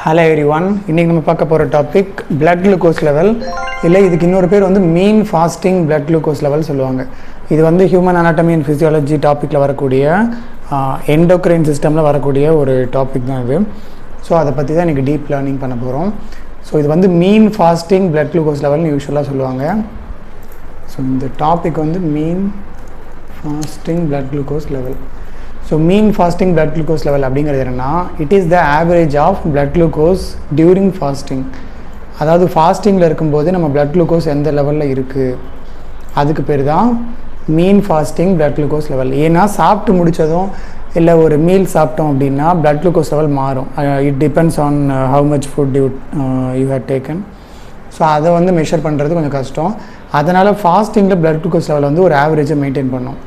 Hello everyone, இன்னைக்கு நம்ம பார்க்க போற டாபிக் blood glucose level இல்ல இதுக்கு இன்னொரு பேர் வந்து mean fasting blood glucose level சொல்லுவாங்க. இது வந்து human anatomy and physiology டாபிக்ல வரக்கூடிய endocrine systemல வரக்கூடிய ஒரு டாபிக் தான் இது. ஸோ அதை பற்றி தான் இன்னைக்கு டீப் லேர்னிங் பண்ண போகிறோம். ஸோ இது வந்து மீன் ஃபாஸ்டிங் blood glucose லெவல்னு யூஸ்வலாக சொல்லுவாங்க. ஸோ இந்த டாபிக் வந்து mean fasting blood glucose level. So mean fasting blood glucose level அப்படிங்கிறது என்னென்னா, it is the average of blood glucose during fasting. அதாவது ஃபாஸ்டிங்கில் இருக்கும்போது நம்ம blood glucose எந்த லெவலில் இருக்குது அதுக்கு பேர் தான் மீன் ஃபாஸ்டிங் blood glucose லெவல். ஏன்னா சாப்பிட்டு முடித்ததும் இல்லை ஒரு மீல் சாப்பிட்டோம் அப்படின்னா blood glucose லெவல் மாறும். It depends on how much food you had taken. So அதை வந்து மெஷர் பண்ணுறது கொஞ்சம் கஷ்டம். அதனால் ஃபாஸ்டிங்கில் blood glucose லெவல் வந்து ஒரு ஆவரேஜை மெயின்டைன் பண்ணும்.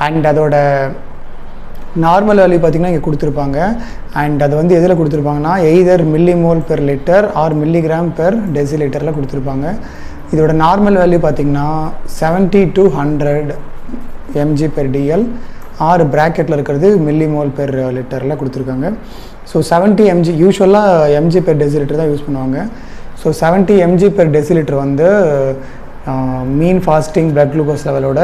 அண்ட் அதோட நார்மல் வேல்யூ பார்த்திங்கன்னா இங்கே கொடுத்துருப்பாங்க. அண்ட் அது வந்து எதில் கொடுத்துருப்பாங்கன்னா either millimole per litre or milligram per டெசிலிட்டரில் கொடுத்துருப்பாங்க. இதோட நார்மல் வேல்யூ பார்த்திங்கன்னா 70 to 100 mg per dl or ப்ராக்கெட்டில் இருக்கிறது மில்லிமோல் பெர் லிட்டரில் கொடுத்துருக்காங்க. ஸோ 70 mg யூஸ்வலாக mg பெர் டெசிலிட்டர் தான் யூஸ் பண்ணுவாங்க. ஸோ 70 mg பெர் டெசிலிட்டர் வந்து மீன் ஃபாஸ்டிங் blood glucose லெவலோட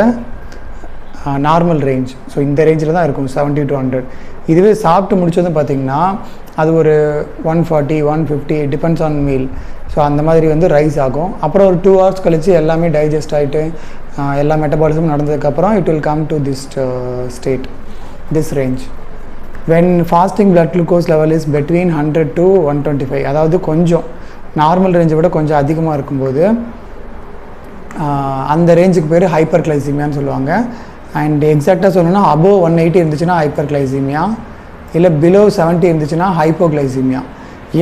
நார்மல் ரேஞ்ச். ஸோ இந்த ரேஞ்சில் தான் இருக்கும் 70 to 100. இதுவே சாப்பிட்டு முடிச்சதும் பார்த்திங்கன்னா அது ஒரு 140 150 டிபெண்ட்ஸ் ஆன் மீல். ஸோ அந்த மாதிரி வந்து ரைஸ் ஆகும். அப்புறம் ஒரு 2 hours கழித்து எல்லாமே டைஜஸ்ட் ஆகிட்டு எல்லா மெட்டபாலிசமும் நடந்ததுக்கப்புறம் it will come to this state, this range. When fasting blood glucose level is between 100 to 125, அதாவது கொஞ்சம் நார்மல் ரேஞ்சை விட கொஞ்சம் அதிகமாக இருக்கும்போது அந்த ரேஞ்சுக்கு பேர் ஹைப்பர் கிளைசீமியான்னு சொல்லுவாங்க. அண்ட் எக்ஸாக்டாக சொல்லணும்னா அபோவ் 180 இருந்துச்சுன்னா ஹைப்பர் கிளைசீமியா, இல்லை பிலோ 70 இருந்துச்சுன்னா ஹைப்போகிளைசீமியா.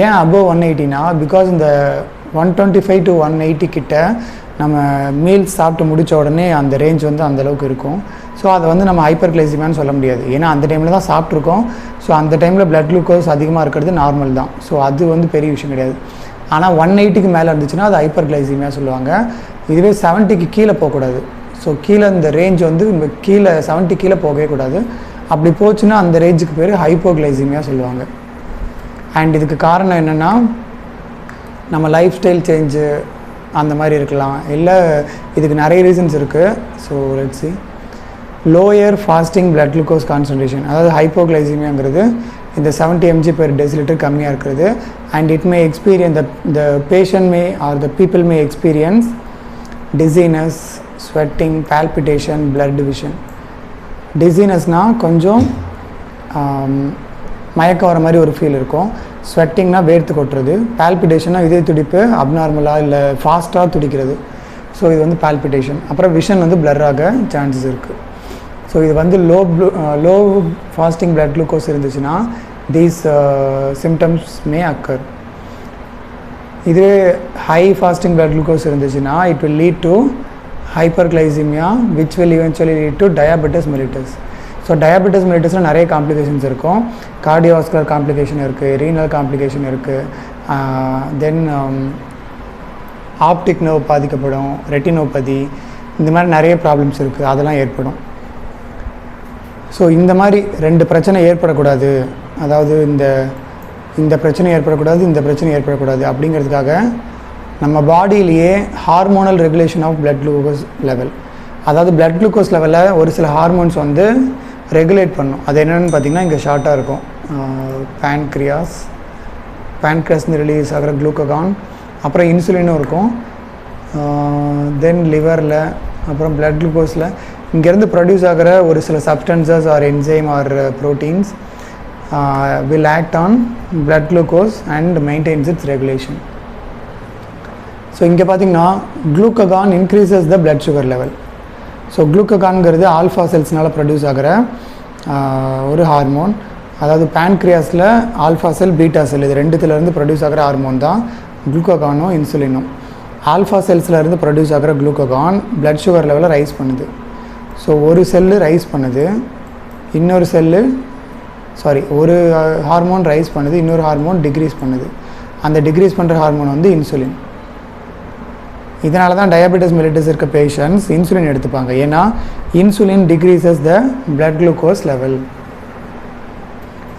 ஏன் அபோவ் 180னா, பிகாஸ் இந்த 125 to 180 கிட்ட நம்ம மீல்ஸ் சாப்பிட்டு முடித்த உடனே அந்த ரேஞ்ச் வந்து அந்தளவுக்கு இருக்கும். ஸோ அதை வந்து நம்ம ஹைப்பர் கிளைசீமியான்னு சொல்ல முடியாது. ஏன்னா அந்த டைமில் தான் சாப்பிட்ருக்கோம். ஸோ அந்த டைமில் blood glucose அதிகமாக இருக்கிறது நார்மல் தான். ஸோ அது வந்து பெரிய விஷயம் கிடையாது. ஆனால் 180க்கு மேலே இருந்துச்சுன்னா அது ஹைப்பர் கிளைசீமியா சொல்லுவாங்க. இதுவே 70க்கு கீழே போகக்கூடாது. ஸோ கீழே இந்த ரேஞ்ச் வந்து கீழே 70 கீழே போகவே கூடாது. அப்படி போச்சுன்னா அந்த ரேஞ்சுக்கு பேர் ஹைப்போகிளைசீமியா சொல்லுவாங்க. அண்ட் இதுக்கு காரணம் என்னென்னா, நம்ம லைஃப் ஸ்டைல் சேஞ்சு அந்த மாதிரி இருக்கலாம், இல்லை இதுக்கு நிறைய ரீசன்ஸ் இருக்குது. So let's see. Lower fasting blood glucose concentration, அதாவது ஹைப்போகிளைசீமியாங்கிறது இந்த 70 mg per deciliter கம்மியாக இருக்கிறது. And it May experience the patient May R the people may experience dizziness, sweating, palpitation, blood division. டிசீனஸ்னால் கொஞ்சம் மயக்கம் வர மாதிரி ஒரு ஃபீல் இருக்கும். ஸ்வெட்டிங்னா வேர்த்து கொட்டுறது. பால்பிட்டேஷன்னா இதய துடிப்பு அப்நார்மலாக இல்லை ஃபாஸ்ட்டாக துடிக்கிறது. ஸோ இது வந்து பால்பிட்டேஷன். அப்புறம் விஷன் வந்து பிளர் ஆக சான்சஸ் இருக்குது. ஸோ இது வந்து லோ ஃபாஸ்டிங் blood glucose இருந்துச்சுன்னா தீஸ் சிம்டம்ஸ் மே அக்கர். இதுவே ஹை ஃபாஸ்டிங் blood glucose இருந்துச்சுன்னா it will lead to hyperglycemia which will eventually lead to diabetes mellitus. So diabetes mellitusல நிறைய காம்ப்ளிகேஷன்ஸ் இருக்கும். கார்டியோவாஸ்குலர் காம்ப்ளிகேஷன் இருக்குது, ரீனல் காம்ப்ளிகேஷன் இருக்குது, then optic nerve பாதிக்கப்படும், retinopathy, இந்த மாதிரி நிறைய ப்ராப்ளம்ஸ் இருக்குது, அதெல்லாம் ஏற்படும். ஸோ இந்த மாதிரி 2 பிரச்சனை ஏற்படக்கூடாது, அதாவது இந்த பிரச்சனை ஏற்படக்கூடாது, இந்த பிரச்சனை ஏற்படக்கூடாது அப்படிங்கிறதுக்காக நம்ம பாடியிலேயே hormonal regulation of blood glucose level, அதாவது blood glucose லெவலில் ஒரு சில ஹார்மோன்ஸ் வந்து ரெகுலேட் பண்ணும். அது என்னென்னு பார்த்திங்கன்னா இங்கே ஷார்ட்டாக இருக்கும். பேன்க்ரியாஸ்னு ரிலீஸ் ஆகிற குளூக்ககான், அப்புறம் இன்சுலினும் இருக்கும். தென் லிவரில், அப்புறம் blood glucoseல இங்கேருந்து ப்ரொடியூஸ் ஆகிற ஒரு சில substances or enzyme or proteins will act on blood glucose and maintains its regulation. So இங்கே பார்த்திங்கன்னா glucagon increases the blood sugar level. So குளூக்ககான்ங்கிறது ஆல்ஃபா செல்ஸ்னால் ப்ரொடியூஸ் ஆகிற ஒரு ஹார்மோன். அதாவது பேன்க்ரியாஸில் ஆல்ஃபா செல், பீட்டா செல், இது ரெண்டுத்துலேருந்து ப்ரொடியூஸ் ஆகிற ஹார்மோன் தான் குளூக்ககானும் இன்சுலினும். ஆல்ஃபா செல்ஸ்லேருந்து ப்ரொடியூஸ் ஆகிற குளூக்ககான் blood sugar லெவலை ரைஸ் பண்ணுது. ஸோ ஒரு செல்லு ரைஸ் பண்ணுது, ஒரு ஹார்மோன் ரைஸ் பண்ணுது, இன்னொரு ஹார்மோன் டிக்ரீஸ் பண்ணுது. அந்த டிக்ரீஸ் பண்ணுற ஹார்மோன் வந்து இன்சுலின். இதனால தான் டயபெட்டிஸ் மெலிட்டஸ் இருக்க பேஷண்ட்ஸ் இன்சுலின் எடுத்துப்பாங்க. ஏன்னா இன்சுலின் டிக்ரீசஸ் த blood glucose லெவல்.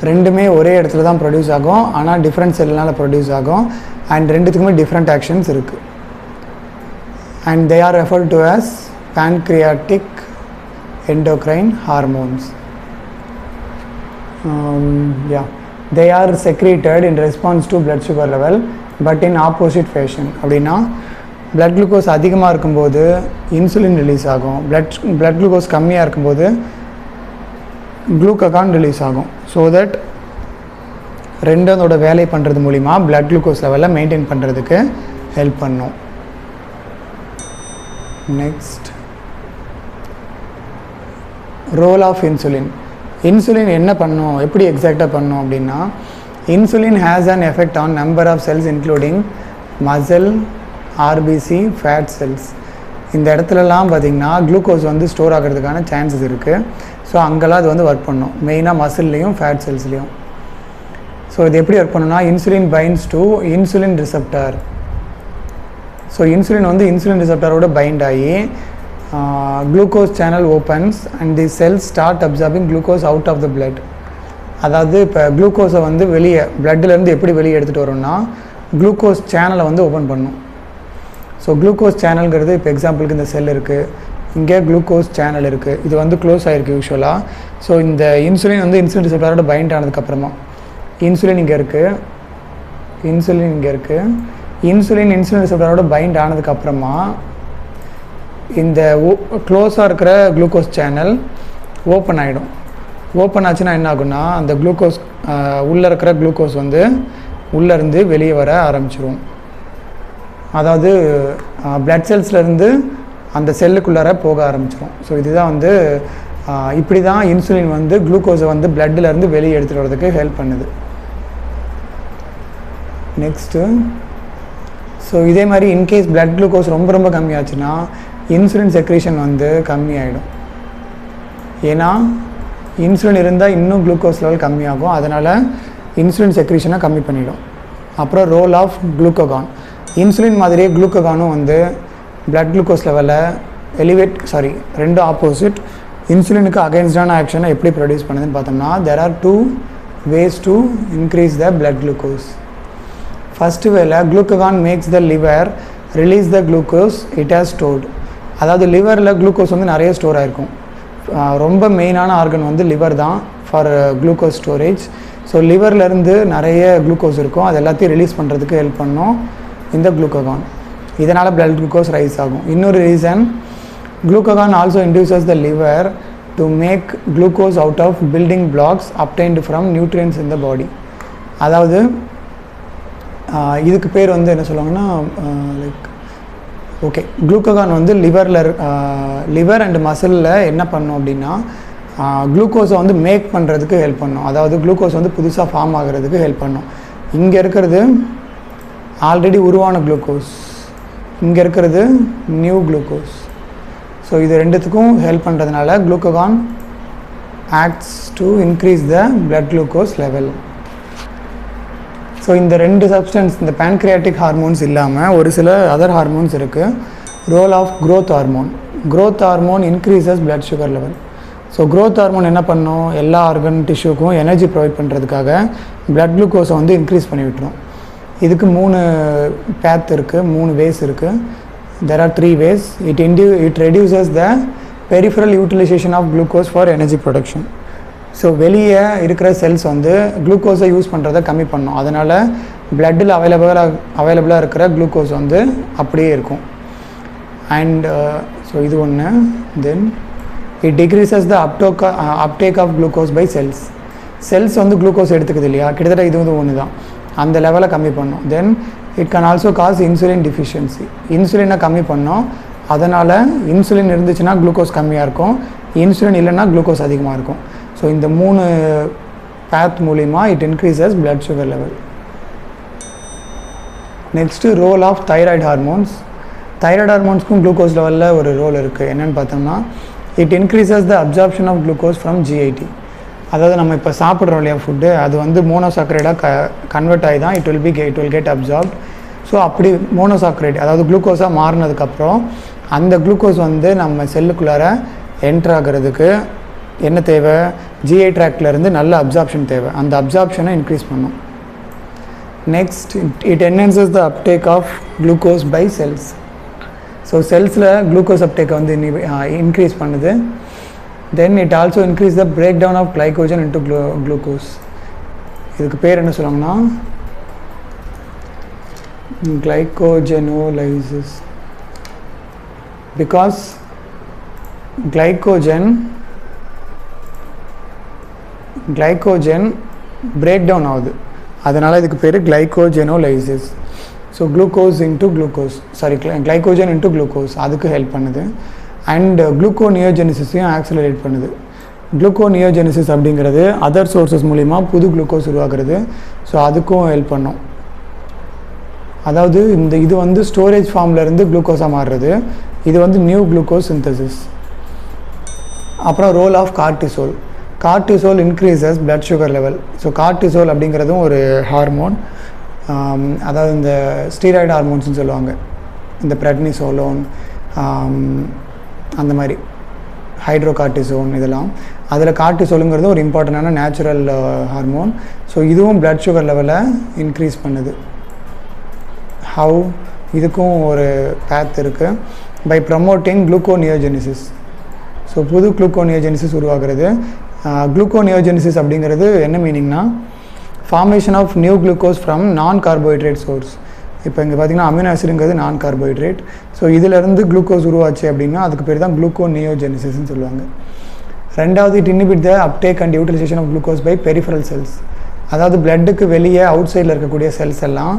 ரெண்டுமே ஒரே இடத்துல தான் ப்ரொடியூஸ் ஆகும், ஆனால் டிஃப்ரெண்ட் செல்லுனால் ப்ரொடியூஸ் ஆகும். அண்ட் ரெண்டுத்துக்குமே டிஃப்ரெண்ட் ஆக்ஷன்ஸ் இருக்குது. And they are referred to as pancreatic endocrine hormones. They are secreted in response to blood sugar level but in opposite fashion. அப்படின்னா blood glucose அதிகமாக இருக்கும்போது இன்சுலின் ரிலீஸ் ஆகும், blood glucose கம்மியாக இருக்கும்போது glucagon release ஆகும். So that ரெண்டோட வேலை பண்ணுறது மூலிமா blood glucose லெவலில் மெயின்டைன் பண்ணுறதுக்கு ஹெல்ப் பண்ணும். Next, role of insulin. Insulin என்ன பண்ணும், எப்படி எக்ஸாக்டாக பண்ணும் அப்படின்னா, insulin has an effect on number of cells including muscle, RBC, fat cells. இந்த இடத்துலலாம் பார்த்திங்கன்னா குளுக்கோஸ் வந்து ஸ்டோர் ஆகிறதுக்கான சான்சஸ் இருக்குது. ஸோ அங்கெல்லாம் அது வந்து ஒர்க் பண்ணும், மெயினாக மசில்லையும் ஃபேட் செல்ஸ்லேயும். ஸோ இது எப்படி ஒர்க் பண்ணுன்னா, insulin binds to insulin receptor. So insulin வந்து இன்சுலின் ரிசெப்டாரோட பைண்ட் ஆகி glucose channel opens and the cells start absorbing glucose out of the blood. அதாவது இப்போ குளுக்கோஸை வந்து வெளியே பிளட்லேருந்து எப்படி வெளியே எடுத்துகிட்டு வரோம்னா குளுக்கோஸ் சேனலை வந்து ஓப்பன் பண்ணும். ஸோ குளுக்கோஸ் சேனல்ங்கிறது இப்போ எக்ஸாம்பிளுக்கு இந்த செல் இருக்குது, இங்கே குளுக்கோஸ் சேனல் இருக்குது, இது வந்து க்ளோஸ் ஆகிருக்கு யூஸ்வலாக. ஸோ இந்த இன்சுலின் வந்து இன்சுலின் ரிசெப்டாரோட பைண்ட் ஆனதுக்கப்புறமா இன்சுலின் இங்கே இருக்குது, இன்சுலின் ரிசெப்டாரோட பைண்ட் ஆனதுக்கப்புறமா இந்த க்ளோஸாக இருக்கிற குளுக்கோஸ் சேனல் ஓப்பன் ஆகிடும். ஓப்பன் ஆச்சுன்னா என்ன ஆகுன்னா, அந்த குளுக்கோஸ் உள்ளே இருக்கிற குளுக்கோஸ் வந்து உள்ளேருந்து வெளியே வர ஆரம்பிச்சிடும். அதாவது பிளட் செல்ஸ்லேருந்து அந்த செல்லுக்குள்ளார போக ஆரம்பிச்சிடும். ஸோ இதுதான் வந்து இப்படி தான் இன்சுலின் வந்து குளுக்கோஸை வந்து பிளட்லேருந்து வெளியே எடுத்துகிட்டு வரதுக்கு ஹெல்ப் பண்ணுது. நெக்ஸ்ட்டு, ஸோ இதே மாதிரி இன்கேஸ் பிளட் குளுக்கோஸ் ரொம்ப கம்மியாச்சுன்னா இன்சுலின் செக்ரீஷன் வந்து கம்மியாயிடும். ஏன்னா இன்சுலின் இருந்தால் இன்னும் குளுக்கோஸ் லெவல் கம்மியாகும், அதனால் இன்சுலின் செக்ரீஷனை கம்மி பண்ணிடும். அப்புறம் ரோல் ஆஃப் குளுக்கோகான். இன்சுலின் மாதிரியே குளுக்கோகானும் வந்து பிளட் குளுக்கோஸ் லெவலில் ரெண்டு ஆப்போசிட் இன்சுலினுக்கு அகைன்ஸ்டான ஆக்ஷனை எப்படி ப்ரொடியூஸ் பண்ணுதுன்னு பார்த்தோம்னா, there are two ways to increase the blood glucose. First வேலை, glucagon makes the liver release the glucose it has stored. அதாவது லிவரில் குளுக்கோஸ் வந்து நிறைய ஸ்டோர் ஆகிருக்கும். ரொம்ப மெயினான ஆர்கன் வந்து லிவர் தான் ஃபார் குளுக்கோஸ் ஸ்டோரேஜ். ஸோ லிவர்லேருந்து நிறைய குளுக்கோஸ் இருக்கும், அது எல்லாத்தையும் ரிலீஸ் பண்ணுறதுக்கு ஹெல்ப் பண்ணும் இந்த குளுக்கோகான். இதனால் பிளட் குளுக்கோஸ் ரைஸ் ஆகும். இன்னொரு reason, glucagon also induces the liver to make glucose out of building blocks obtained from nutrients in the body. அதாவது இதுக்கு பேர் வந்து என்ன சொல்லுவாங்கன்னா, குளுக்கோகான் வந்து லிவர் அண்ட் மசிலில் என்ன பண்ணும் அப்படின்னா, குளுக்கோஸை வந்து மேக் பண்ணுறதுக்கு ஹெல்ப் பண்ணும். அதாவது குளுக்கோஸ் வந்து புதுசாக ஃபார்ம் ஆகிறதுக்கு ஹெல்ப் பண்ணும். இங்கே இருக்கிறது ஆல்ரெடி உருவான குளுக்கோஸ், இங்கே இருக்கிறது நியூ குளுக்கோஸ். ஸோ இது ரெண்டுத்துக்கும் ஹெல்ப் பண்ணுறதுனால glucagon acts to increase the blood glucose level. So இந்த ரெண்டு சப்ஸ்டன்ஸ், இந்த பேன்க்ரியாட்டிக் ஹார்மோன்ஸ் இல்லாமல் ஒரு சில அதர் ஹார்மோன்ஸ் இருக்குது. Role of growth hormone. Growth hormone increases blood sugar level. So growth hormone என்ன பண்ணும், எல்லா ஆர்கன் டிஷ்யூக்கும் எனர்ஜி ப்ரொவைட் பண்ணுறதுக்காக பிளட் குளுக்கோஸை வந்து இன்க்ரீஸ் பண்ணி விட்டுரும். இதுக்கு 3 பேத் இருக்குது, 3 வேஸ் இருக்குது. there are 3 ways. It reduces the peripheral utilization of glucose for energy production. So வெளியே இருக்கிற செல்ஸ் வந்து குளுக்கோஸை யூஸ் பண்ணுறதை கம்மி பண்ணும். அதனால் பிளட்டில் அவைலபிளாக இருக்கிற குளுக்கோஸ் வந்து அப்படியே இருக்கும். அண்ட் ஸோ இது ஒன்று. Then it decreases the uptake of glucose by cells வந்து குளுக்கோஸ் எடுத்துக்குது இல்லையா, கிட்டத்தட்ட இது வந்து ஒன்று தான், அந்த லெவலை கம்மி பண்ணும். Then it can also cause insulin deficiency. இன்சுலினை கம்மி பண்ணோம், அதனால் இன்சுலின் இருந்துச்சுன்னா குளுக்கோஸ் கம்மியாக இருக்கும், இன்சுலின் இல்லைன்னா குளுக்கோஸ் அதிகமாக இருக்கும். ஸோ இந்த 3 பேத் மூலிமா it increases blood sugar level. Next, role of thyroid hormones. Thyroid ஹார்மோன்ஸ்க்கும் குளுக்கோஸ் லெவலில் ஒரு ரோல் இருக்குது. என்னென்னு பார்த்தோம்னா, it increases the absorption of glucose from GIT. அதாவது நம்ம இப்போ சாப்பிட்றோம் இல்லையா ஃபுட்டு, அது வந்து மோனோசாக்கரைடாக கன்வெர்ட் ஆகி தான் it will get absorbed. So அப்படி மோனோசாக்கரைடு அதாவது குளுக்கோஸாக மாறினதுக்கப்புறம் அந்த குளுக்கோஸ் வந்து நம்ம செல்லுக்குள்ளார என்ட்ரு ஆகிறதுக்கு என்ன தேவை, ஜிஐ ட்ராக்ட்லேருந்து நல்ல அப்சார்ப்ஷன் தேவை, அந்த அப்சார்ப்ஷனை இன்க்ரீஸ் பண்ணும். Next it enhances the uptake of glucose by cells. So செல்ஸில் குளுக்கோஸ் அப்டேக்கை வந்து இன்க்ரீஸ் பண்ணுது. Then it also increase the break down of glycogen into glucose. இதுக்கு பேர் என்ன சொல்லுவாங்கன்னா glycogenolysis, because glycogen break down ஆகுது, அதனால் இதுக்கு பேர் glycogenolysis. So glucose into glucose, sorry glycogen into glucose அதுக்கு ஹெல்ப் பண்ணுது. அண்ட் குளுக்கோனியோஜெனிசிஸையும் ஆக்சிலரேட் பண்ணுது. குளுக்கோனியோஜெனிசிஸ் அப்படிங்கிறது அதர் சோர்ஸஸ் மூலிமா புது குளுக்கோஸ் உருவாக்குறது. ஸோ அதுக்கும் ஹெல்ப் பண்ணும். அதாவது இது வந்து ஸ்டோரேஜ் ஃபார்ம்லேருந்து குளுக்கோஸாக மாறுறது, இது வந்து நியூ குளுக்கோஸ் சிந்தசிஸ். அப்புறம் role of cortisol. Cortisol increases blood sugar level. So cortisol அப்படிங்கிறதும் ஒரு ஹார்மோன், அதாவது இந்த ஸ்டீராய்டு ஹார்மோன்ஸ்னு சொல்லுவாங்க, இந்த பிரெட்னிசோலோன் அந்த மாதிரி ஹைட்ரோகார்டிசோன் இதெல்லாம். அதில் கார்டிசோலுங்கிறது ஒரு இம்பார்ட்டண்டான நேச்சுரல் ஹார்மோன். ஸோ இதுவும் பிளட் சுகர் லெவலை இன்க்ரீஸ் பண்ணுது. ஹவு? இதுக்கும் ஒரு பேத் இருக்குது. By promoting குளுக்கோனியோஜெனிசிஸ். ஸோ புது குளுக்கோனியோஜெனிசிஸ் உருவாக்குறது. குளுக்கோனியோஜெனிசிஸ் அப்படிங்கிறது என்ன மீனிங்னா, formation of new glucose from non carbohydrate source. இப்போ இங்கே பார்த்தீங்கன்னா அமினோ ஆசிடுங்கிறது நான் கார்போஹைட்ரேட். ஸோ இதிலேருந்து குளுக்கோஸ் உருவாச்சு அப்படின்னா அதுக்கு பேர் தான் குளுக்கோனியோஜெனிசிஸ்ன்னு சொல்லுவாங்க. ரெண்டாவது, it inhibit the uptake and utilization of glucose by peripheral cells. அதாவது பிளட்டுக்கு வெளியே அவுட் சைடில் இருக்கக்கூடிய செல்ஸ் எல்லாம்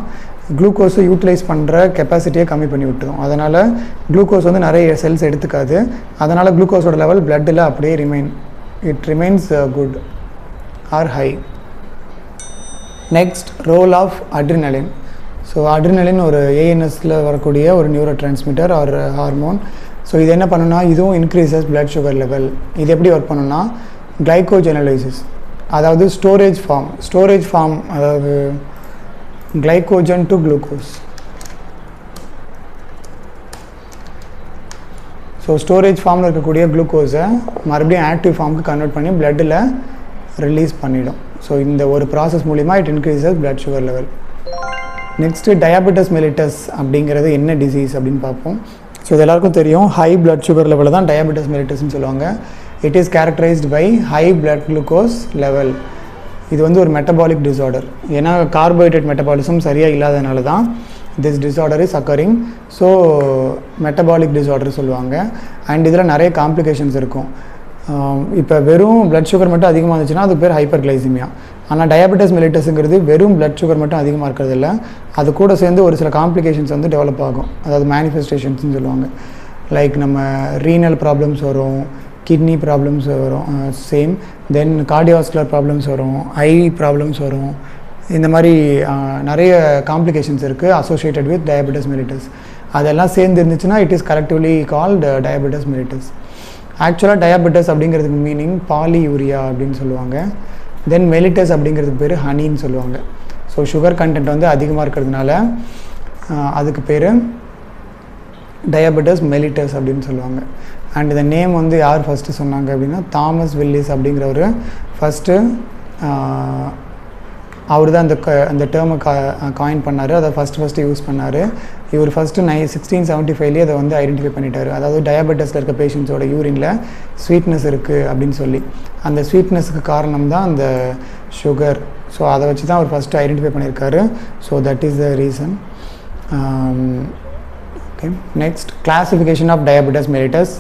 குளுக்கோஸை யூட்டிலைஸ் பண்ணுற கெப்பாசிட்டியை கம்மி பண்ணி விட்டுரும். அதனால் குளுக்கோஸ் வந்து நிறைய செல்ஸ் எடுத்துக்காது. அதனால் குளுக்கோஸோட லெவல் பிளட்டில் அப்படியே it remains good or high. Next, role of adrenaline. So adrenaline ஒரு ஏஎன்எஸில் வரக்கூடிய ஒரு neurotransmitter or hormone. So இது என்ன பண்ணுன்னா, இதுவும் இன்க்ரீசஸ் பிளட் சுகர் லெவல். இது எப்படி ஒர்க் பண்ணுன்னா, கிளைகோஜெனலைசிஸ், அதாவது ஸ்டோரேஜ் ஃபார்ம், அதாவது glycogen to glucose. So storage ஃபார்மில் இருக்கக்கூடிய குளுக்கோஸை மறுபடியும் ஆக்டிவ் ஃபார்முக்கு கன்வெர்ட் பண்ணி பிளட்டில் ரிலீஸ் பண்ணிடும். ஸோ இந்த ஒரு ப்ராசஸ் மூலிமா it increases blood sugar level. Next diabetes mellitus அப்படிங்கிறது என்ன டிசீஸ் அப்படின்னு பார்ப்போம். ஸோ இது எல்லாருக்கும் தெரியும், ஹை பிளட் சுகர் லெவலில் தான் டயாபெட்டிஸ் மெலிட்டஸ்ன்னு சொல்லுவாங்க. It is characterized by high blood glucose level. இது வந்து ஒரு மெட்டபாலிக் டிஸார்டர். ஏன்னா கார்போஹைட்ரேட் மெட்டபாலிசம் சரியாக இல்லாதனால தான் this disorder is occurring. So metabolic disorder சொல்லுவாங்க. அண்ட் இதில் நிறைய காம்ப்ளிகேஷன்ஸ் இருக்கும். இப்போ வெறும் பிளட் சுகர் மட்டும் அதிகமாக இருந்துச்சுன்னா அதுக்கு பேர் ஹைப்பர் கிளைசிமியா. ஆனால் டயாபெட்டிஸ் மெலிட்டஸுங்கிறது வெறும் பிளட் சுகர் மட்டும் அதிகமாக இருக்கிறது இல்லை, அது கூட சேர்ந்து ஒரு சில காம்ப்ளிகேஷன்ஸ் வந்து டெவலப் ஆகும். அதாவது மேனிஃபெஸ்டேஷன்ஸ்னு சொல்லுவாங்க. லைக் நம்ம ரீனல் ப்ராப்ளம்ஸ் வரும், கிட்னி ப்ராப்ளம்ஸ் வரும், சேம். தென் கார்டியோவாஸ்குலர் ப்ராப்ளம்ஸ் வரும், ஐ ப்ராப்ளம்ஸ் வரும். இந்த மாதிரி நிறைய காம்ப்ளிகேஷன்ஸ் இருக்குது அசோசியேட்டட் வித் டயாபெட்டிஸ் மெலிட்டஸ். அதெல்லாம் சேர்ந்து இருந்துச்சுன்னா it is collectively called diabetes mellitus. ஆக்சுவலாக டயாபெட்டிஸ் அப்படிங்கிறதுக்கு மீனிங் பாலியூரியா அப்படின்னு சொல்லுவாங்க. தென் மெலிட்டஸ் அப்படிங்கிறதுக்கு பேர் ஹனின்னு சொல்லுவாங்க. ஸோ சுகர் கண்டென்ட் வந்து அதிகமாக இருக்கிறதுனால அதுக்கு பேர் டயாபெட்டிஸ் மெலிட்டஸ் அப்படின்னு சொல்லுவாங்க. அண்ட் இந்த நேம் வந்து யார் ஃபஸ்ட்டு சொன்னாங்க அப்படின்னா, தாமஸ் வில்லிஸ் அப்படிங்கிறவர் ஃபஸ்ட்டு அவர் தான் அந்த டேர்மை காயின் பண்ணார், அதை ஃபஸ்ட்டு யூஸ் பண்ணார். இவர் ஃபஸ்ட்டு 1675 அதை வந்து ஐடென்டிஃபை பண்ணிட்டார். அதாவது டயாபெட்டிஸில் இருக்க பேஷண்ட்ஸோட யூரினில் ஸ்வீட்னஸ் இருக்குது அப்படின்னு சொல்லி, அந்த ஸ்வீட்னஸுக்கு காரணம் தான் அந்த சுகர். ஸோ அதை வச்சு தான் அவர் ஃபஸ்ட்டு ஐடென்டிஃபை பண்ணியிருக்காரு. So that is the reason. Okay, next classification of diabetes mellitus.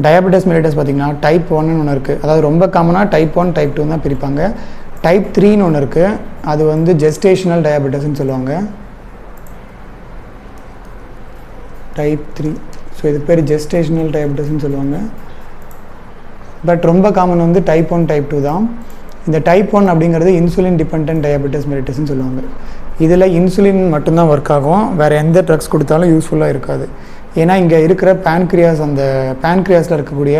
Diabetes mellitus பார்த்திங்கன்னா டைப் 1ன்னு ஒன்று இருக்குது. அதாவது ரொம்ப காமனாக டைப் 1 டைப் 2 தான் பிரிப்பாங்க. டைப் 3ன்னு ஒன்று இருக்குது, அது வந்து ஜெஸ்டேஷனல் டயாபெட்டிஸ்ன்னு சொல்லுவாங்க. டைப் 3, ஸோ இது பேர் ஜெஸ்டேஷனல் டயாபெட்டிஸ்ன்னு சொல்லுவாங்க. பட் ரொம்ப காமன் வந்து டைப் 1 டைப் 2 தான். இந்த டைப் 1 அப்படிங்கிறது இன்சுலின் டிபெண்டன்ட் டயாபெட்டிஸ் மெலிட்டஸ்ன்னு சொல்லுவாங்க. இதில் இன்சுலின் மட்டும்தான் ஒர்க் ஆகும், வேறு எந்த ட்ரக்ஸ் கொடுத்தாலும் யூஸ்ஃபுல்லாக இருக்காது. ஏன்னா இங்கே இருக்கிற பேன்க்ரியாஸ், அந்த பேன்க்ரியாஸில் இருக்கக்கூடிய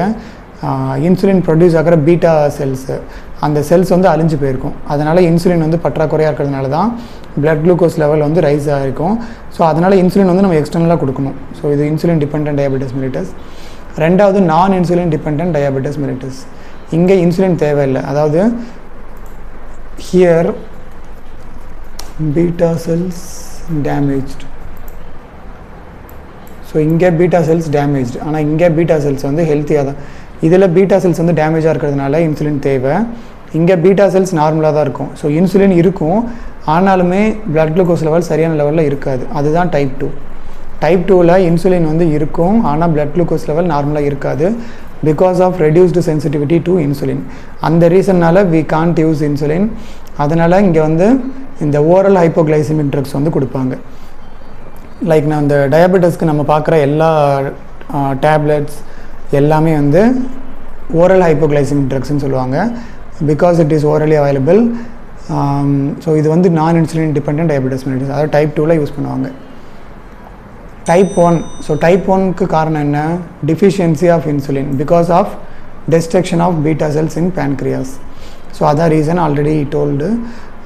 இன்சுலின் ப்ரொடியூஸ் ஆகிற பீட்டா செல்ஸு, அந்த செல்ஸ் வந்து அழிஞ்சு போயிருக்கும். அதனால் இன்சுலின் வந்து பற்றாக்குறையாக இருக்கிறதுனால தான் பிளட் குளுக்கோஸ் லெவல் வந்து ரைஸ் ஆகிருக்கும். ஸோ அதனால் இன்சுலின் வந்து நம்ம எக்ஸ்டர்னலாக கொடுக்கணும். ஸோ இது இன்சுலின் டிபெண்டன்ட் டயாபெட்டிஸ் மெலிட்டஸ். ரெண்டாவது non insulin dependent diabetes mellitus. இங்கே இன்சுலின் தேவையில்லை. அதாவது here beta cells damaged. So இங்கே பீட்டா செல்ஸ் டேமேஜ்டு, ஆனால் இங்கே பீட்டா செல்ஸ் வந்து ஹெல்த்தியாக தான். இதில் பீட்டா செல்ஸ் வந்து டேமேஜாக இருக்கிறதுனால இன்சுலின் தேவை. இங்கே பீட்டா செல்ஸ் நார்மலாக தான் இருக்கும். ஸோ இன்சுலின் இருக்கும், ஆனாலுமே பிளட் குளுக்கோஸ் லெவல் சரியான லெவலில் இருக்காது. அதுதான் டைப் 2. டைப் 2ல் இன்சுலின் வந்து இருக்கும், ஆனால் பிளட் குளுக்கோஸ் லெவல் நார்மலாக இருக்காது. Because of reduced sensitivity to insulin. அந்த ரீசன்னால் வி கான்ட் யூஸ் இன்சுலின். அதனால் இங்கே வந்து இந்த ஓரல் ஹைப்போகிளைசிமிக் ட்ரக்ஸ் வந்து கொடுப்பாங்க. லைக் நான் இந்த டயபெட்டிஸ்க்கு நம்ம பார்க்குற எல்லா டேப்லெட்ஸ் எல்லாமே வந்து ஓரல் ஹைப்போகிளைசிமிக் ட்ரக்ஸ்ன்னு சொல்லுவாங்க. Because it is orally available. So இது வந்து non insulin dependent diabetes mellitus, அதாவது டைப் 2ல் யூஸ் பண்ணுவாங்க. டைப் 1. ஸோ டைப் 1க்கு காரணம் என்ன? Deficiency of insulin because of destruction of beta cells in pancreas. So other reason already told.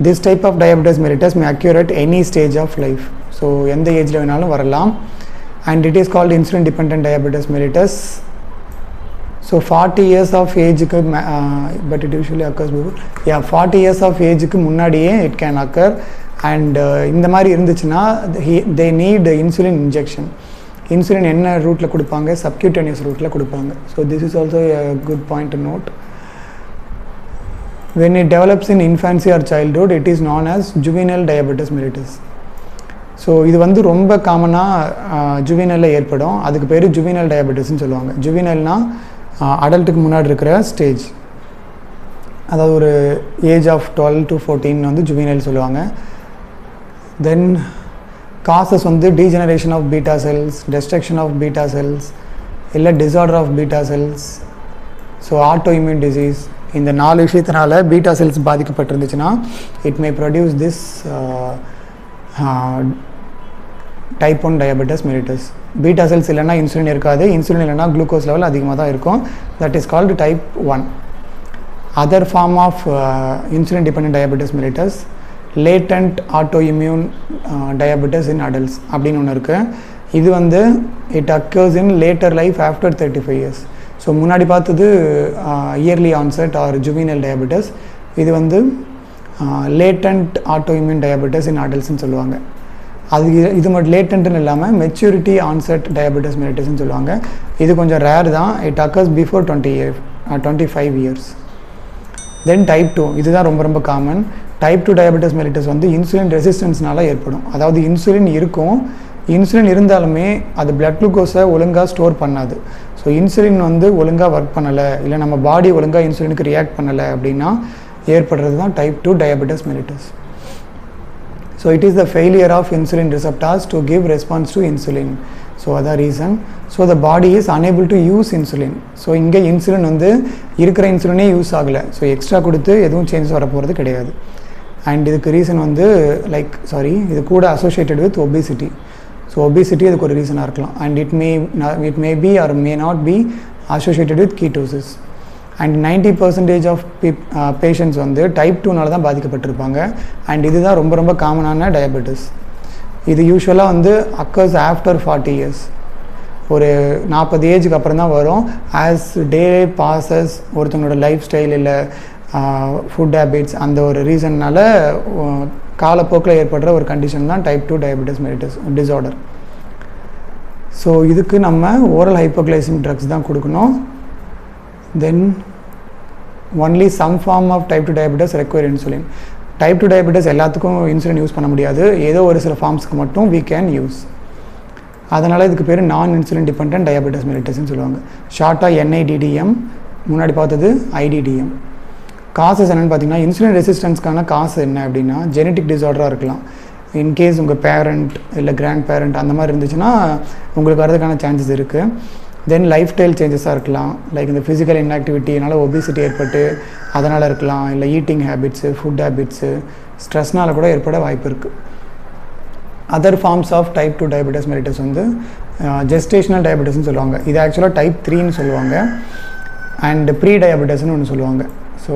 This type of diabetes mellitus may occur at any stage of life. So எந்த ஏஜ்ல வேணாலும் வரலாம். And it is called insulin dependent diabetes mellitus. So 40 years of age but it usually occurs before. Yeah, 40 years of age முன்னாடியே it can occur. And இந்த மாதிரி இருந்துச்சுன்னா they need insulin injection. Insulin என்ன ரூட்ல கொடுப்பாங்க? subcutaneous ரூட்ல கொடுப்பாங்க. So this is also a good point to note. When it develops in infancy or childhood, it is known as juvenile diabetes mellitus. So இது வந்து ரொம்ப காமனாக ஜுவினலில் ஏற்படும். அதுக்கு பேர் ஜுவினல் டயபெட்டிஸ்ன்னு சொல்லுவாங்க. ஜுவினல்னா அடல்ட்டுக்கு முன்னாடி இருக்கிற ஸ்டேஜ், அதாவது ஒரு ஏஜ் ஆஃப் 12 to 14 வந்து ஜுவினல் சொல்லுவாங்க. தென் காசஸ் வந்து degeneration of beta cells, destruction of beta cells, இல்லை disorder of beta cells, so auto immune disease. இந்த 4 விஷயத்தினால பீட்டா செல்ஸ் பாதிக்கப்பட்டிருந்துச்சுன்னா it may produce this type 1 diabetes mellitus. Beta cells இல்லைன்னா insulin இருக்காது, insulin இல்லைன்னா glucose level அதிகமாக தான் இருக்கும். That is called type 1. Other form of insulin dependent diabetes mellitus, latent auto immune diabetes in adults அப்படின்னு ஒன்று இருக்குது. இது வந்து it occurs in later life after 35 years. So முன்னாடி பார்த்தது yearly onset R juvenile diabetes. இது வந்து லேட்டன்ட் ஆட்டோ இம்யூன் டயபெட்டிஸ் இன் அடல்ட்ஸ்ன்னு சொல்லுவாங்க. அது இது மட்டும் லேட்டன்ட்னு இல்லாமல் மெச்சூரிட்டி ஆன்செட் டயபெட்டிஸ் mellitusன்னு சொல்லுவாங்க. இது கொஞ்சம் ரேர் தான். It occurs before 25 years. Then type 2, இதுதான் ரொம்ப ரொம்ப காமன். டைப் 2 டயபெட்டிஸ் mellitus வந்து இன்சுலின் ரெசிஸ்டன்ஸ்னால ஏற்படும். அதாவது இன்சுலின் இருக்கும், இன்சுலின் இருந்தாலுமே அது பிளட் குளுக்கோஸை ஒழுங்காக ஸ்டோர் பண்ணாது. ஸோ இன்சுலின் வந்து ஒழுங்காக ஒர்க் பண்ணலை, இல்லை நம்ம பாடி ஒழுங்காக இன்சுலினுக்கு ரியாக்ட் பண்ணலை அப்படின்னா ஏற்படுறது தான் type 2 diabetes mellitus. So it is the failure of insulin receptors to give response to insulin. So other reason. So the body is unable to use insulin. So இங்கே இன்சுலின் வந்து இருக்கிற இன்சுலினே யூஸ் ஆகலை. So extra கொடுத்து எதுவும் changes வர போகிறது கிடையாது. And இதுக்கு ரீசன் வந்து இது கூட associated with obesity. So obesity அதுக்கு ஒரு ரீசனாக இருக்கலாம். And it may be or may not be associated with ketosis. And 90% of patients வந்து டைப் 2னால தான் பாதிக்கப்பட்டிருப்பாங்க. அண்ட் இதுதான் ரொம்ப ரொம்ப காமனான டயபெட்டிஸ். இது யூஸ்வலாக வந்து அக்கர்ஸ் ஆஃப்டர் 40 years. ஒரு 40 ஏஜுக்கு அப்புறம் தான் வரும். ஆஸ் டே பாசஸ், ஒருத்தவங்களோட லைஃப் ஸ்டைல் இல்லை ஃபுட் ஹேபிட்ஸ், அந்த ஒரு ரீசன்னால காலப்போக்கில் ஏற்படுற ஒரு கண்டிஷன் தான் type 2 diabetes mellitus disorder. So இதுக்கு நம்ம ஓரல் ஹைப்போகிளைசிமிக் ட்ரக்ஸ் தான் கொடுக்கணும். Then only some form of type 2 diabetes require insulin. Type 2 diabetes எல்லாத்துக்கும் இன்சுலின் யூஸ் பண்ண முடியாது, ஏதோ ஒரு சில ஃபார்ம்ஸ்க்கு மட்டும் we can use. அதனால் இதுக்கு பேர் நான் இன்சுலின் டிபெண்டன்ட் டயபெட்டிஸ் mellitusன்னு சொல்லுவாங்க. ஷார்ட்டாக NIDDM, முன்னாடி பார்த்தது IDDM. காசஸ் என்னென்னு பார்த்தீங்கன்னா, இன்சுலின் ரெசிஸ்டன்ஸ்க்கான காசு என்ன அப்படின்னா ஜெனட்டிக் டிஸார்டராக இருக்கலாம். இன்கேஸ் உங்கள் பேரண்ட் இல்லை கிராண்ட் பேரண்ட் அந்த மாதிரி இருந்துச்சுன்னா உங்களுக்கு வரதுக்கான சான்சஸ் இருக்குது. தென் லைஃப் ஸ்டைல் சேஞ்சஸாக இருக்கலாம். லைக் இந்த ஃபிசிக்கல் இன்ஆக்டிவிட்டினால ஒபிசிட்டி ஏற்பட்டு அதனால் இருக்கலாம். இல்லை ஈட்டிங் ஹேபிட்ஸு, ஃபுட் ஹேபிட்ஸு, ஸ்ட்ரெஸ்னால் கூட ஏற்பட வாய்ப்பு இருக்குது. Other forms of type 2 diabetes mellitus வந்து ஜெஸ்டேஷனல் டயபெட்டிஸ்ன்னு சொல்லுவாங்க. இது ஆக்சுவலாக டைப் 3ன்னு சொல்லுவாங்க. அண்ட் ப்ரீ டயபெட்டிஸ்ன்னு ஒன்று சொல்லுவாங்க. ஸோ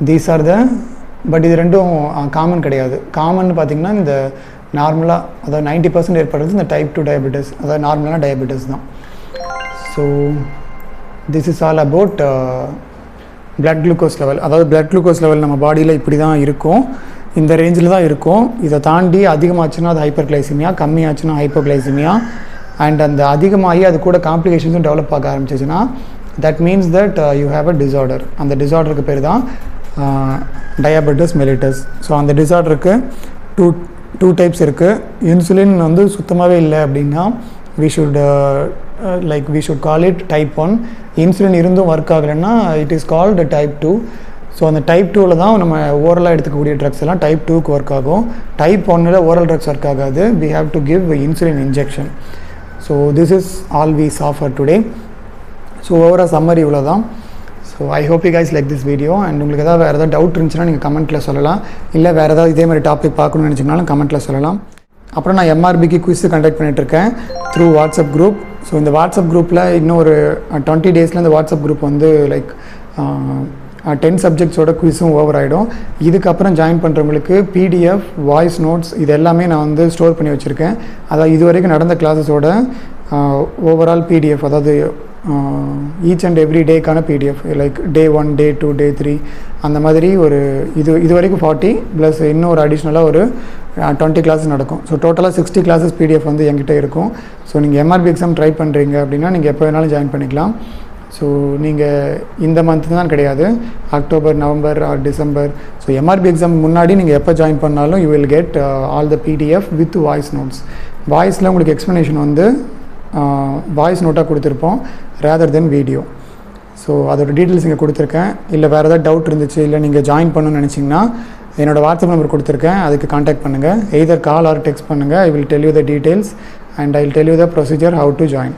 தீஸ் ஆர் பட் இது ரெண்டும் காமன் கிடையாது. காமன் பார்த்திங்கன்னா இந்த நார்மலாக, அதாவது 90% ஏற்படுறது இந்த டைப் 2 டயபெட்டிஸ், அதாவது நார்மலான டயபெட்டிஸ் தான். So this is all about blood glucose level. அதாவது blood glucose level நம்ம பாடியில் இப்படி தான் இருக்கும், இந்த ரேஞ்சில் தான் இருக்கும். இதை தாண்டி அதிகமாச்சுன்னா அது ஹைப்பர்கிளைசிமியா, கம்மியாச்சுன்னா ஹைப்போகிளைசிமியா. அண்ட் அந்த அதிகமாகி அது கூட காம்ப்ளிகேஷன்ஸும் டெவலப் ஆக ஆரம்பிச்சிச்சுன்னா that means that you have a disorder. அந்த டிஸார்டருக்கு பேர் தான் டயாபெட்டிஸ் மெலிட்டஸ். ஸோ அந்த டிஸார்டருக்கு டூ டைப்ஸ் இருக்குது. இன்சுலின் வந்து சுத்தமாகவே இல்லை அப்படின்னா we should call it type 1. Insulin இருந்தும் ஒர்க் ஆகலைன்னா it is called type 2. So அந்த டைப் 2வில் தான் நம்ம ஓரலாக எடுத்துக்கக்கூடிய ட்ரக்ஸ் எல்லாம் டைப் 2க்கு ஒர்க் ஆகும். டைப் 1ல் ஓரல் ட்ரக்ஸ் ஒர்க் ஆகாது. we have to give insulin injection. So this is all we saw for today. So ஓவராக சம்மரி இவ்வளோ தான். So I hope you guys like this video. And உங்களுக்கு வேறு ஏதாவது டவுட் இருந்துச்சுன்னா நீங்கள் கமெண்ட்டில் சொல்லலாம். இல்லை வேறு ஏதாவது இதே மாதிரி டாபிக் பார்க்கணும்னு நினச்சிங்கனாலும் கமெண்ட்டில் சொல்லலாம். அப்புறம் நான் MRBக்கு குவிஸ் கண்டக்ட் பண்ணிகிட்ருக்கேன் த்ரூ வாட்ஸ்அப் குரூப். ஸோ இந்த வாட்ஸ்அப் குரூப்பில் இன்னும் ஒரு 20 டேஸில் இந்த வாட்ஸ்அப் குரூப் வந்து லைக் 10 சப்ஜெக்ட்ஸோட குவிஸும் ஓவர் ஆகிடும். இதுக்கப்புறம் ஜாயின் பண்ணுறவங்களுக்கு PDF, வாய்ஸ் நோட்ஸ் இது எல்லாமே நான் வந்து ஸ்டோர் பண்ணி வச்சுருக்கேன். அதாவது இது வரைக்கும் நடந்த கிளாஸஸோட ஓவரால் PDF, அதாவது ஈச் அண்ட் எவ்ரி டேக்கான PDF, like day 1, day 2, day 3 அந்த மாதிரி ஒரு இது வரைக்கும் 40 ப்ளஸ் இன்னும் ஒரு அடிஷ்னலாக ஒரு 20 கிளாஸஸ் நடக்கும். ஸோ டோட்டலாக 60 கிளாஸஸ் PDF வந்து என்கிட்ட இருக்கும். ஸோ நீங்கள் MRB எக்ஸாம் ட்ரை பண்ணுறீங்க அப்படின்னா நீங்கள் எப்போ வேணாலும் ஜாயின் பண்ணிக்கலாம். ஸோ நீங்கள் இந்த மந்த் தான் கிடையாது, October, November or December. So MRB exam முன்னாடி நீங்கள் எப்போ ஜாயின் பண்ணாலும் you will get all the PDF with voice notes. வாய்ஸில் உங்களுக்கு எக்ஸ்ப்ளனேஷன் வந்து வாய்ஸ் நோட்டாக கொடுத்துருப்போம் ரேதர் தென் வீடியோ. ஸோ அதோட டீட்டெயில்ஸ் இங்கே கொடுத்துருக்கேன். இல்லை வேறு ஏதாவது டவுட் இருந்துச்சு, இல்லை நீங்கள் ஜாயின் பண்ணணும்னு நினச்சிங்கன்னா என்னோடய வாட்ஸ்அப் நம்பர் கொடுத்துருக்கேன், அதுக்கு காண்டாக்ட் பண்ணுங்கள். எய்தர் கால் ஆர் டெக்ஸ்ட் பண்ணுங்கள். I will tell you the details and I will tell you the procedure how to join.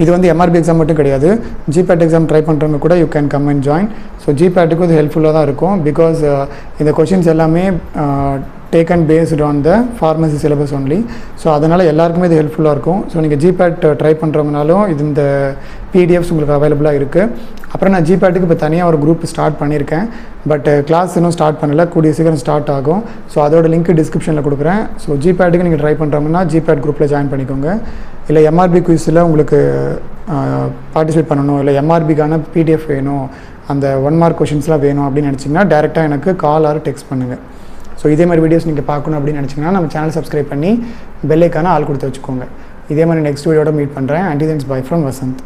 இது வந்து MRB எக்ஸாம் மட்டும் கிடையாது, GPAT எக்ஸாம் ட்ரை பண்ணுறவங்க கூட you can come and join. So GPATக்கு இது ஹெல்ப்ஃபுல்லாக தான் இருக்கும். பிகாஸ் இந்த கொஷின்ஸ் எல்லாமே taken based on the pharmacy syllabus only. So அதனால் எல்லாருக்குமே இது ஹெல்ப்ஃபுல்லாக இருக்கும். ஸோ நீங்கள் GPAT ட்ரை பண்ணுறவங்கனாலும் இந்த PDFs உங்களுக்கு அவைலபிளாக இருக்குது. அப்புறம் நான் GPATக்கு இப்போ தனியாக ஒரு குரூப் ஸ்டார்ட் பண்ணியிருக்கேன். பட் கிளாஸ் இன்னும் ஸ்டார்ட் பண்ணலை, கூடிய சீக்கிரம் ஸ்டார்ட் ஆகும். ஸோ அதோட லிங்க் டிஸ்கிரிப்ஷனில் கொடுக்குறேன். ஸோ GPATக்கு நீங்கள் ட்ரை பண்ணுறவங்கன்னா GPAT குரூப்பில் ஜாயின் பண்ணிக்கோங்க. இல்லை MRB குவிஸில் உங்களுக்கு பார்ட்டிசிபேட் பண்ணணும், இல்லை MRBக்கான PDF வேணும், அந்த 1 மார்க் கொஷின்ஸ்லாம் வேணும் அப்படின்னு நினச்சிங்கன்னா டேரெக்டாக எனக்கு கால் ஆர் டெக்ஸ்ட் பண்ணுங்கள். ஸோ இதே மாதிரி வீடியோஸ் நீங்கள் பார்க்கணும் அப்படின்னு நினச்சிங்கன்னா நம்ம சேனல் சப்ஸ்கிரைப் பண்ணி பெல் ஐக்கான ஆல் கொடுத்து வச்சுக்கோங்க. இதே மாதிரி நெக்ஸ்ட் வீடியோட மீட் பண்ணுறேன். Until then by from Vasanth.